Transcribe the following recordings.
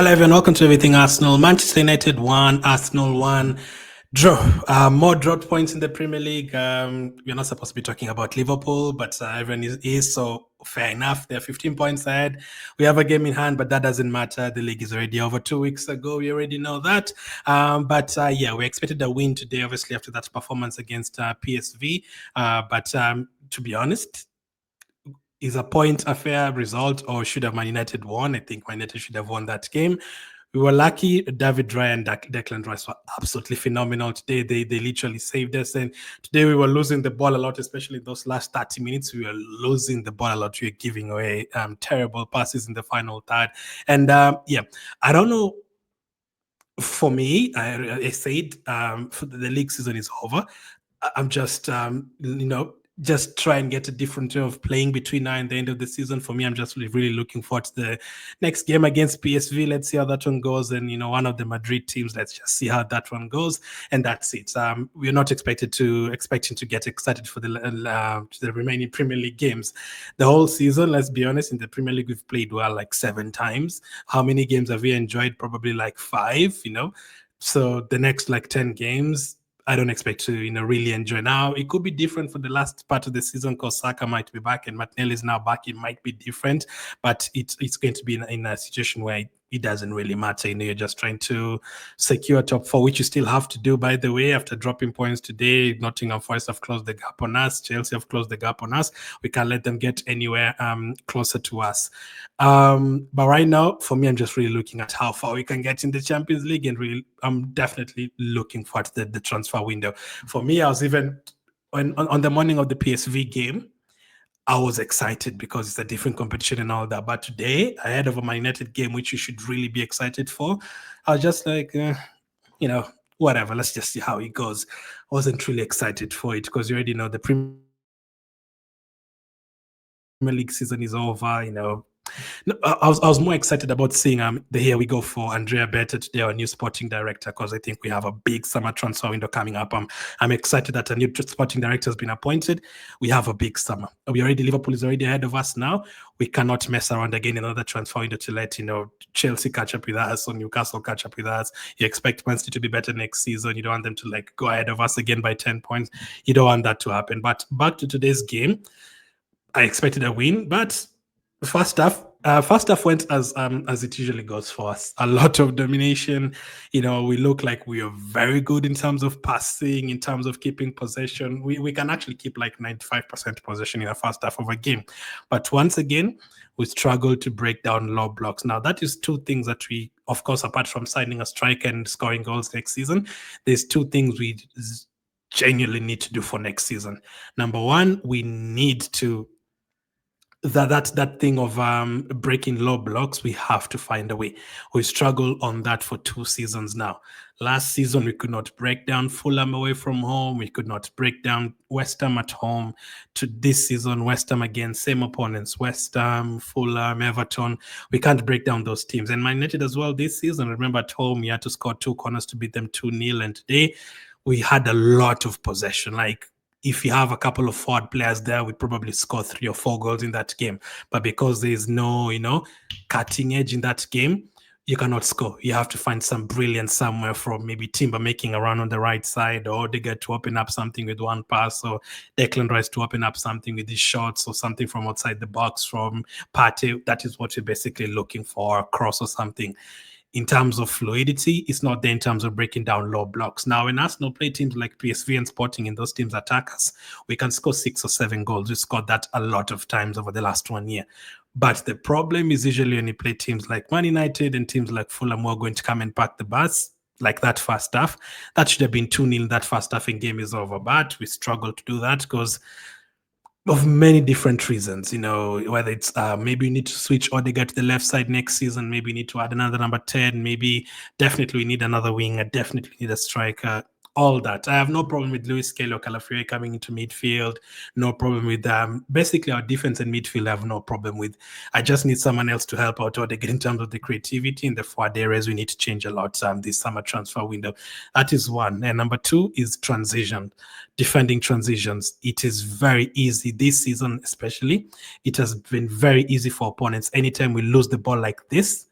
Hello everyone, welcome to Everything Arsenal. Manchester United 1, Arsenal 1. Draw. More drought points in the Premier League. We're not supposed to be talking about Liverpool, but everyone is, so fair enough. They're 15 points ahead. We have a game in hand, but that doesn't matter. The league is already over 2 weeks ago. We already know that. Yeah, we expected a win today, obviously, after that performance against PSV. To be honest, is a point a fair result, or should have Man United won? I think Man United should have won that game. We were lucky. David Raya and Declan Rice were absolutely phenomenal today. They literally saved us. And today we were losing the ball a lot, especially those last 30 minutes. We were losing the ball a lot. We were giving away terrible passes in the final third. And yeah, I don't know. For me, I said the league season is over. I'm just, just try and get a different way of playing between now and the end of the season. For me, I'm just really looking forward to the next game against PSV. Let's see how that one goes. And, one of the Madrid teams, let's just see how that one goes. And that's it. We're not expecting to get excited for the remaining Premier League games. The whole season, let's be honest, in the Premier League, we've played well like 7 times. How many games have we enjoyed? Probably like 5, So the next like 10 games, I don't expect to, really enjoy. Now, it could be different for the last part of the season because Saka might be back and Martinelli is now back. It might be different, but it's going to be in a situation where it doesn't really matter. You're just trying to secure top 4, which you still have to do, by the way, after dropping points today. Nottingham Forest have closed the gap on us. Chelsea have closed the gap on us. We can't let them get anywhere closer to us. But right now, for me, I'm just really looking at how far we can get in the Champions League, and I'm definitely looking forward to the transfer window. For me, I was even on the morning of the PSV game, I was excited because it's a different competition and all that. But today, ahead of a Man United game, which you should really be excited for, I was just like, whatever. Let's just see how it goes. I wasn't really excited for it because you already know the Premier League season is over. No, I was more excited about seeing the Here We Go for Andrea Berta today, our new sporting director, because I think we have a big summer transfer window coming up. I'm excited that a new sporting director has been appointed. We have a big summer. Liverpool is already ahead of us now. We cannot mess around again in another transfer window to let Chelsea catch up with us or Newcastle catch up with us. You expect Man City to be better next season. You don't want them to go ahead of us again by 10 points. You don't want that to happen. But back to today's game, I expected a win, but first half went as it usually goes for us. A lot of domination. We look like we are very good in terms of passing, in terms of keeping possession. We can actually keep like 95% possession in the first half of a game. But once again, we struggle to break down low blocks. Now, that is 2 things that we, of course, apart from signing a striker and scoring goals next season, there's 2 things we genuinely need to do for next season. Number 1, we need to that thing of breaking low blocks. We have to find a way. We struggle on that for 2 seasons now. Last season, we could not break down Fulham away from home. We could not break down West Ham at home. To this season, West Ham again, same opponents, West Ham, Fulham, Everton. We can't break down those teams. And Man United as well this season. Remember, at home, you had to score 2 corners to beat them 2-0. And today, we had a lot of possession. If you have a couple of forward players there, we probably score 3 or 4 goals in that game. But because there is no, cutting edge in that game, you cannot score. You have to find some brilliance somewhere from maybe Timber making a run on the right side, or Odegaard to open up something with one pass, or Declan Rice to open up something with his shots, or something from outside the box from Partey. That is what you're basically looking for, a cross or something. In terms of fluidity, it's not there in terms of breaking down low blocks. Now, when Arsenal play teams like PSV and Sporting and those teams attack us, we can score 6 or 7 goals. We scored that a lot of times over the last 1 year. But the problem is usually when you play teams like Man United and teams like Fulham who are going to come and pack the bus, like that first half. That should have been 2-0 that first half and game is over. But we struggle to do that because of many different reasons, whether it's maybe you need to switch Odegaard to the left side next season, maybe you need to add another number 10, maybe definitely we need another winger, definitely need a striker, all that. I have no problem with Luis Skelly or Calafrio coming into midfield, no problem with basically our defense and midfield I have no problem with. I just need someone else to help out Odegaard in terms of the creativity in the forward areas. We need to change a lot this summer transfer window. That is one. And number 2 is transition. Defending transitions. It is very easy this season, especially. It has been very easy for opponents. Anytime we lose the ball like this,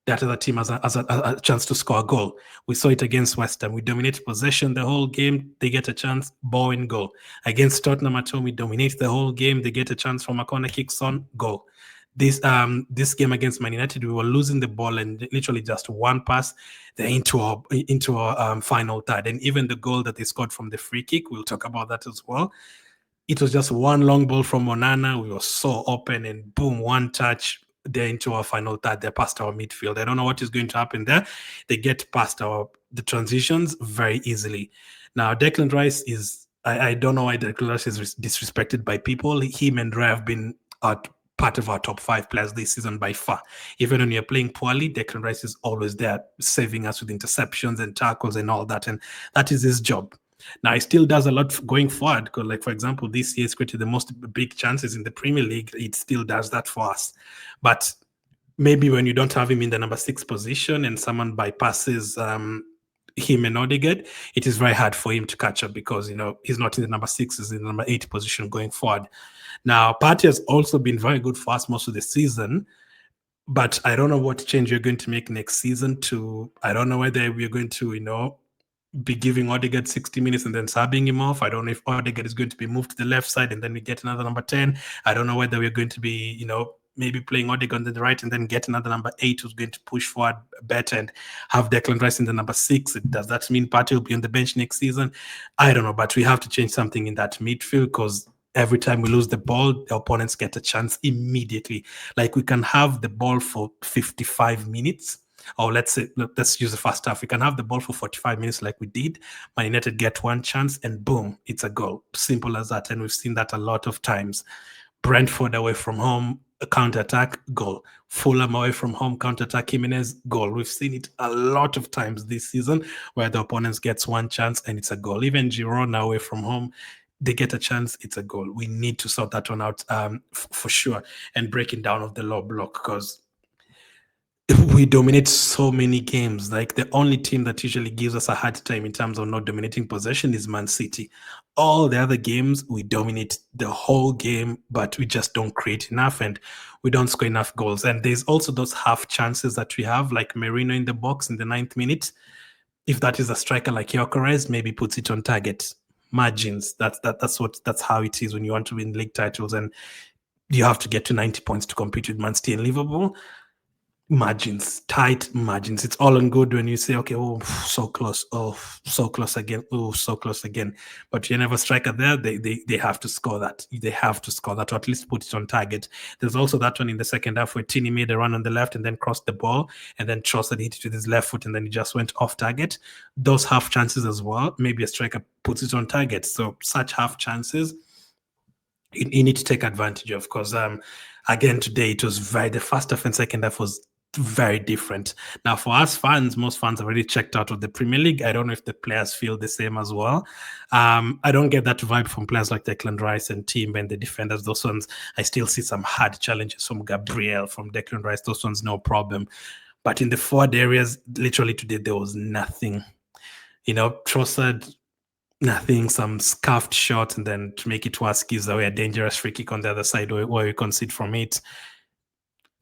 that other team has a chance to score a goal. We saw it against West Ham. We dominate possession the whole game. They get a chance, ball and goal. Against Tottenham at home, we dominate the whole game. They get a chance from a corner kick, on goal. This game against Man United, we were losing the ball and literally just one pass, they're into our final third. And even the goal that they scored from the free kick, we'll talk about that as well. It was just one long ball from Onana. We were so open, and boom, one touch. They're into our final third. They're past our midfield. I don't know what is going to happen there. They get past the transitions very easily. Now, Declan Rice is, I don't know why Declan Rice is disrespected by people. Him and Ray have been part of our top 5 players this season by far. Even when you're playing poorly, Declan Rice is always there, saving us with interceptions and tackles and all that. And that is his job. Now, he still does a lot going forward. Because, like, for example, this year he's created the most big chances in the Premier League. It still does that for us. But maybe when you don't have him in the number 6 position and someone bypasses him and Odegaard, it is very hard for him to catch up because, he's not in the number 6, he's in the number 8 position going forward. Now, Partey has also been very good for us most of the season, but I don't know what change you're going to make next season I don't know whether we're going to, be giving Odegaard 60 minutes and then subbing him off. I don't know if Odegaard is going to be moved to the left side and then we get another number 10. I don't know whether we're going to be, maybe playing Odegaard on the right and then get another number 8 who's going to push forward better and have Declan Rice in the number 6. Does that mean Partey will be on the bench next season? I don't know, but we have to change something in that midfield because every time we lose the ball, the opponents get a chance immediately. Like, we can have the ball for 55 minutes. Or let's use the first half. We can have the ball for 45 minutes like we did. Man United get one chance and boom, it's a goal. Simple as that. And we've seen that a lot of times. Brentford away from home, a counter-attack, goal. Fulham away from home, counter-attack, Jimenez, goal. We've seen it a lot of times this season where the opponents gets one chance and it's a goal. Even Girona away from home, they get a chance, it's a goal. We need to sort that one out for sure and breaking down of the low block because we dominate so many games. Like, the only team that usually gives us a hard time in terms of not dominating possession is Man City. All the other games, we dominate the whole game, but we just don't create enough and we don't score enough goals. And there's also those half chances that we have, like Merino in the box in the 9th minute. If that is a striker like Gyökeres, maybe puts it on target. Margins. That's how it is when you want to win league titles and you have to get to 90 points to compete with Man City and Liverpool. Margins, tight margins. It's all and good when you say, okay, oh, so close, oh, so close again, oh, so close again. But you never striker there, they have to score that. They have to score that, or at least put it on target. There's also that one in the second half where Tini made a run on the left and then crossed the ball, and then Trossard hit it with his left foot, and then he just went off target. Those half chances as well, maybe a striker puts it on target. So such half chances, you need to take advantage of, because again, today it was the first half and second half was very different. Now, for us fans, most fans have already checked out of the Premier League. I don't know if the players feel the same as well. I don't get that vibe from players like Declan Rice and Team and the defenders. Those ones, I still see some hard challenges from Gabriel, from Declan Rice. Those ones, no problem. But in the forward areas, literally today, there was nothing. Trossard, nothing, some scuffed shot, and then to make it worse, gives away a dangerous free kick on the other side where we concede from it.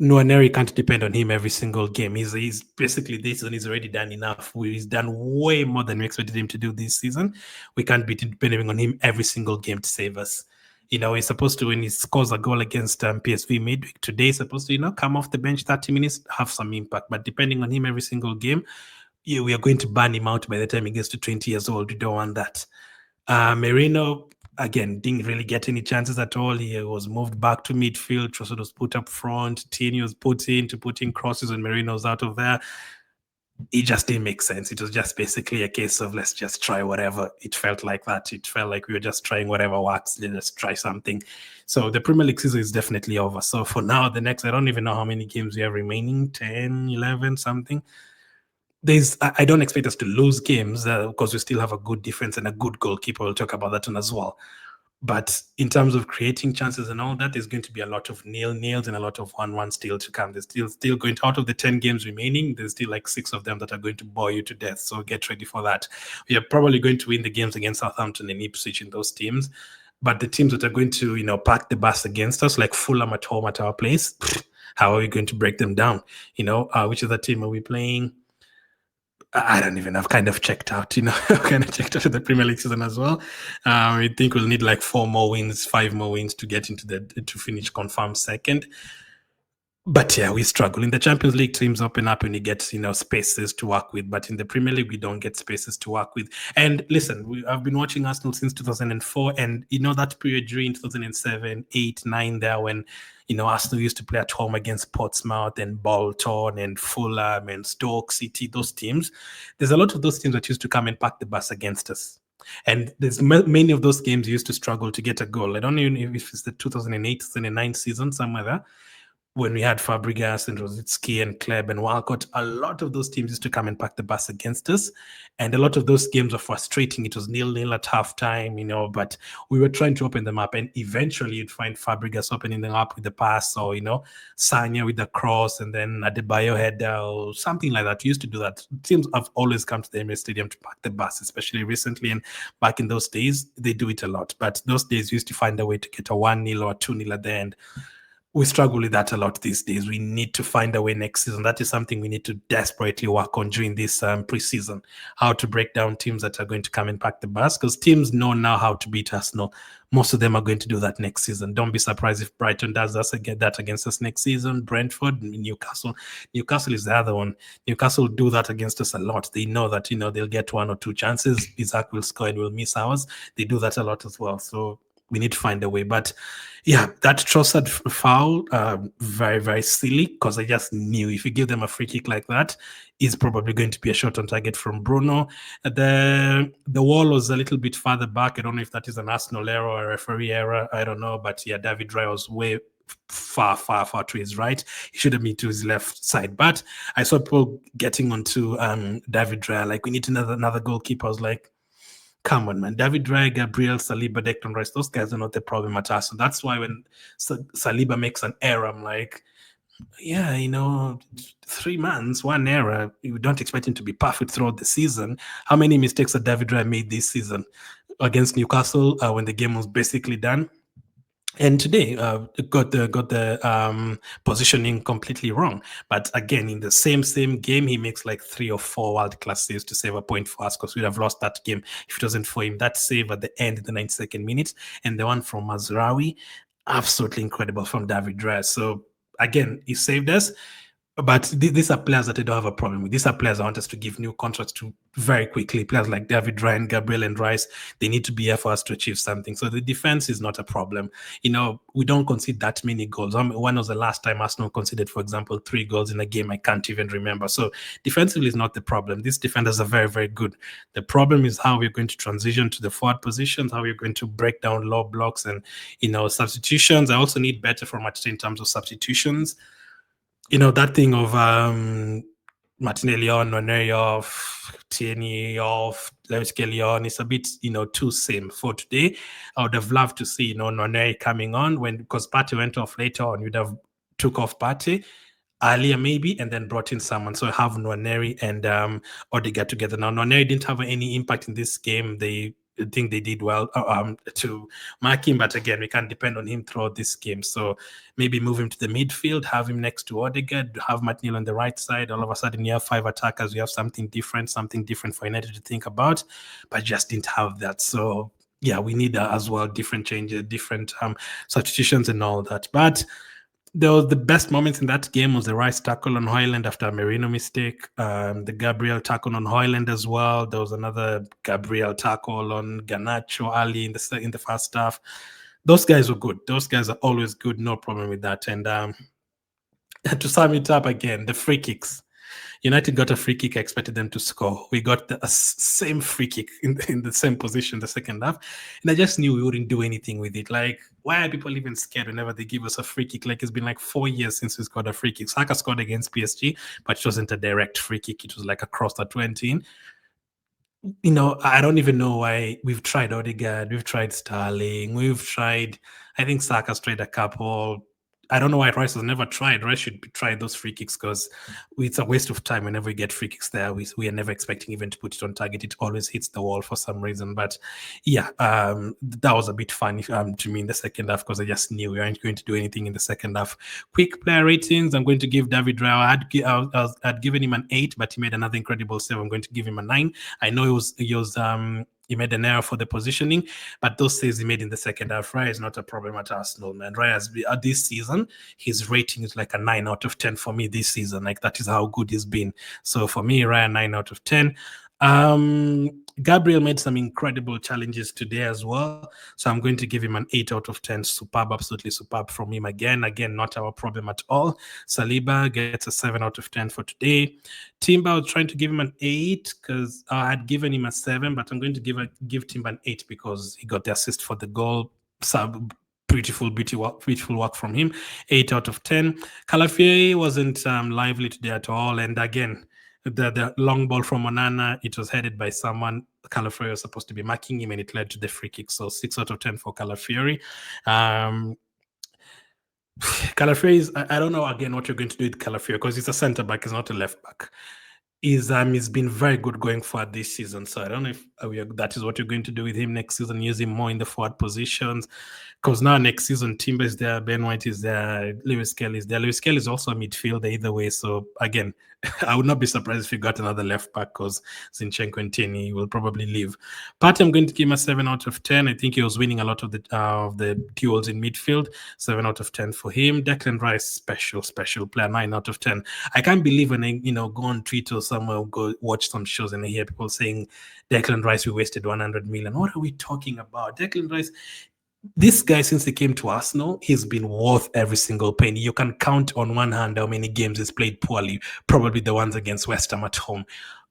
Nwaneri can't depend on him every single game. He's basically, this season he's already done enough. He's done way more than we expected him to do this season. We can't be depending on him every single game to save us. He's supposed to, when he scores a goal against PSV midweek today, he's supposed to, come off the bench 30 minutes, have some impact. But depending on him every single game, we are going to burn him out by the time he gets to 20 years old. We don't want that. Merino, again, didn't really get any chances at all. He was moved back to midfield. Trossard was put up front. Tini was put in crosses, and Merino was out of there. It just didn't make sense. It was just basically a case of let's just try whatever. It felt like that. It felt like we were just trying whatever works. Let's try something. So the Premier League season is definitely over. So for now, the next, I don't even know how many games we have remaining, 10, 11, something. I don't expect us to lose games because we still have a good defense and a good goalkeeper. We'll talk about that one as well. But in terms of creating chances and all that, there's going to be a lot of nils and a lot of 1-1 still to come. There's still going to, out of the 10 games remaining, there's still like 6 of them that are going to bore you to death. So get ready for that. We are probably going to win the games against Southampton and Ipswich in those teams. But the teams that are going to, pack the bus against us, like Fulham at home at our place, How are we going to break them down? Which other team are we playing? I don't even. I've kind of checked out. I've kind of checked out of the Premier League season as well. I think we'll need like 5 more wins to get to finish confirmed second. But yeah, we struggle. In the Champions League, teams open up and you get, spaces to work with. But in the Premier League, we don't get spaces to work with. And listen, I've been watching Arsenal since 2004. And, that period during 2007, 8, 9 there when, Arsenal used to play at home against Portsmouth and Bolton and Fulham and Stoke City, those teams. There's a lot of those teams that used to come and pack the bus against us. And there's many of those games used to struggle to get a goal. I don't know if it's the 2008, 2009 season, somewhere there, when we had Fabregas and Rosicki and Kleb and Walcott, a lot of those teams used to come and pack the bus against us. And a lot of those games were frustrating. It was 0-0 at halftime, but we were trying to open them up. And eventually you'd find Fabregas opening them up with the pass, or, Sanya with the cross, and then Adebayo header or something like that. We used to do that. Teams have always come to the Emirates Stadium to pack the bus, especially recently. And back in those days, they do it a lot. But those days we used to find a way to get a 1-0 or 2-0 at the end. We struggle with that a lot these days. We need to find a way next season. That is something we need to desperately work on during this preseason, how to break down teams that are going to come and pack the bus, because teams know now how to beat Arsenal. Most of them are going to do that next season. Don't be surprised if Brighton does that against us next season. Brentford, Newcastle. Newcastle is the other one. Newcastle do that against us a lot. They know that, they'll get 1 or 2 chances. Isaac will score and we'll miss ours. They do that a lot as well. So we need to find a way. But yeah, that Trossard foul, very, very silly, because I just knew if you give them a free kick like that, is probably going to be a shot on target from Bruno. The wall was a little bit farther back. I don't know if that is an Arsenal error or a referee error. I don't know. But yeah, David Raya was way far to his right. He should have been to his left side. But I saw people getting onto David Raya, like, we need another goalkeeper. I was like, come on, man. David Raya, Gabriel, Saliba, Declan Rice, those guys are not the problem at us. So that's why when Saliba makes an error, I'm like, yeah, 3 months, 1 error. You don't expect him to be perfect throughout the season. How many mistakes had David Raya made this season against Newcastle when the game was basically done? And today got the positioning completely wrong. But again, in the same game, he makes like 3 or 4 world-class saves to save a point for us, because we'd have lost that game if it wasn't for him. That save at the end in the 92nd minute, and the one from Mazraoui, absolutely incredible from David Raya. So again, he saved us. But these are players that I don't have a problem with. These are players I want us to give new contracts to very quickly. Players like David Ryan, Gabriel, and Rice, they need to be here for us to achieve something. So the defense is not a problem. We don't concede that many goals. When was the last time Arsenal conceded, for example, 3 goals in a game? I can't even remember. So defensively is not the problem. These defenders are very, very good. The problem is how we're going to transition to the forward positions, how we're going to break down low blocks and, substitutions. I also need better from Arteta in terms of substitutions. That thing of Martinelli on, Noneri off, Tierney off, Lewis Kelly on, it's a bit, too same for today. I would have loved to see, Noneri coming on because Partey went off later on. You'd have took off Partey earlier maybe, and then brought in someone. So I have Nwaneri and Odegaard together. Now, Nwaneri didn't have any impact in this game. I think they did well to mark him, but again, we can't depend on him throughout this game. So maybe move him to the midfield, have him next to Odegaard, have Martinelli on the right side. All of a sudden, you have 5 attackers. You have something different for United to think about, but just didn't have that. So yeah, we need as well different changes, different substitutions and all that. But the best moments in that game was the Rice tackle on Højlund after a Merino mistake. The Gabriel tackle on Højlund as well. There was another Gabriel tackle on Garnacho early in the first half. Those guys were good. Those guys are always good. No problem with that. And to sum it up again, the free kicks. United got a free kick. I expected them to score. We got the same free kick in the same position the second half. And I just knew we wouldn't do anything with it. Like, why are people even scared whenever they give us a free kick? Like, it's been like 4 years since we scored a free kick. Saka scored against PSG, but it wasn't a direct free kick. It was like across the 20. I don't even know why. We've tried Odegaard. We've tried Sterling. I think Saka's tried a couple. I don't know why Rice has never tried. Rice should try those free kicks because it's a waste of time whenever we get free kicks there. We are never expecting even to put it on target. It always hits the wall for some reason. But yeah, that was a bit funny to me in the second half because I just knew we weren't going to do anything in the second half. Quick player ratings. I'm going to give David Raya. I'd given him an 8, but he made another incredible save. I'm going to give him a 9. I know he made an error for the positioning, but those saves he made in the second half, Raya is not a problem at Arsenal, man. Raya has been, this season, his rating is like a 9 out of 10 for me this season. Like, that is how good he's been. So for me, Raya, 9 out of 10. Gabriel made some incredible challenges today as well. So I'm going to give him an 8 out of 10. Superb, absolutely superb from him again. Again, not our problem at all. Saliba gets a 7 out of 10 for today. Timber, I was trying to give him an 8 because I had given him a 7, but I'm going to give Timber an 8 because he got the assist for the goal. Beautiful work from him. 8 out of 10. Calafiori wasn't lively today at all. And again, the long ball from Onana, it was headed by someone. Calafiori was supposed to be marking him, and it led to the free kick. So 6 out of 10 for Calafiori. Calafiori is, I don't know again what you're going to do with Calafiori because he's a centre back, he's not a left back. He's been very good going forward this season. So I don't know if that is what you're going to do with him next season, use him more in the forward positions. Because now next season, Timber is there, Ben White is there, Lewis Kelly is there. Lewis Kelly is also a midfielder either way. So again, I would not be surprised if you got another left back because Zinchenko and Tierney will probably leave. But I'm going to give him a 7 out of 10. I think he was winning a lot of the duels in midfield. 7 out of 10 for him. Declan Rice, special player, 9 out of 10. I can't believe when I go on Twitter or somewhere, go watch some shows and I hear people saying Declan Rice, we wasted 100 million. What are we talking about? Declan Rice, this guy, since he came to Arsenal, he's been worth every single penny. You can count on one hand how many games he's played poorly, probably the ones against West Ham at home.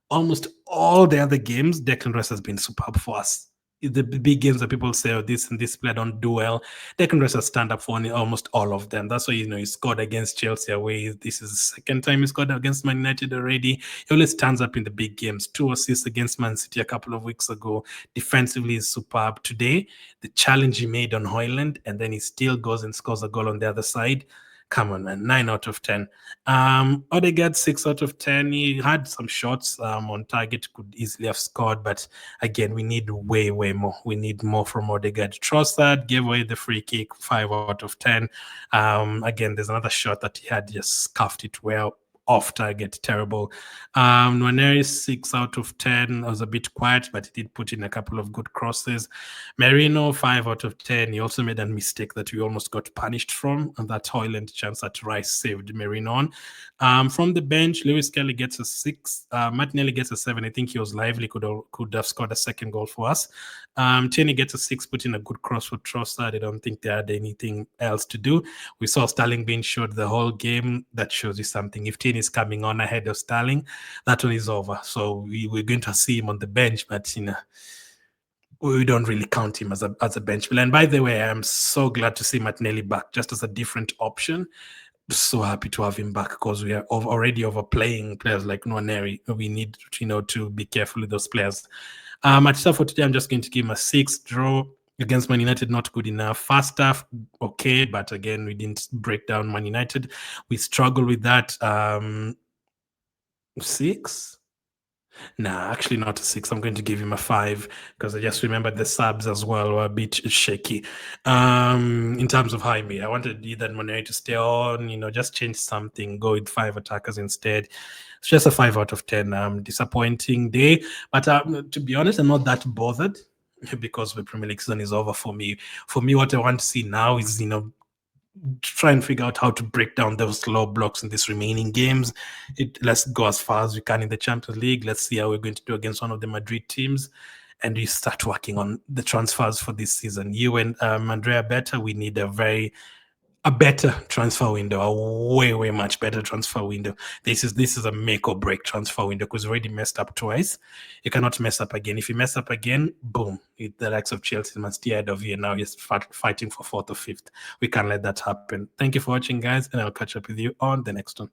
Almost all the other games, Declan Rice has been superb for us. The big games that people say, oh, this and this player don't do well, Declan Rice has stand up for almost all of them. That's why, he scored against Chelsea away. This is the second time he scored against Man United already. He always stands up in the big games. 2 assists against Man City a couple of weeks ago. Defensively is superb. Today, the challenge he made on Højlund, and then he still goes and scores a goal on the other side. Come on, man. 9 out of 10. Odegaard, 6 out of 10. He had some shots on target, could easily have scored, but again, we need way more. We need more from Odegaard. Trossard gave away the free kick, 5 out of 10. Again, there's another shot that he had just scuffed it well. Off target, terrible. Nwaneri, 6 out of 10. Was a bit quiet, but he did put in a couple of good crosses. Merino, 5 out of 10. He also made a mistake that we almost got punished from, and that Højlund chance that Rice saved Merino on. From the bench, Lewis Kelly gets a 6. Martinelli gets a 7. I think he was lively, could have scored a second goal for us. Tierney gets a 6, put in a good cross for Trossard. I don't think they had anything else to do. We saw Sterling being showed the whole game. That shows you something. If Tierney is coming on ahead of Sterling, that one is over. So we're going to see him on the bench, but we don't really count him as a bench player. And by the way, I'm so glad to see Martinelli back, just as a different option. So happy to have him back because we are already overplaying players like Nwaneri. We need to be careful with those players. Manchester for today, I'm just going to give him a 6. Draw against Man United, not good enough. First half, okay, but again, we didn't break down Man United. We struggle with that. 6? Nah, actually not a 6. I'm going to give him a 5 because I just remembered the subs as well were a bit shaky. In terms of Jaime, I wanted either Monero to stay on, just change something, go with 5 attackers instead. It's just a 5 out of 10. Disappointing day, but to be honest, I'm not that bothered because the Premier League season is over for me. For me, what I want to see now is, try and figure out how to break down those low blocks in these remaining games. Let's go as far as we can in the Champions League. Let's see how we're going to do against one of the Madrid teams. And we start working on the transfers for this season. You and Andrea Beta, we need a better transfer window, a way much better transfer window. This is a make or break transfer window because we already messed up twice. You cannot mess up again. If you mess up again, boom, the likes of Chelsea must be ahead of you now. You're fighting for 4th or 5th. We can't let that happen. Thank you for watching, guys, and I'll catch up with you on the next one.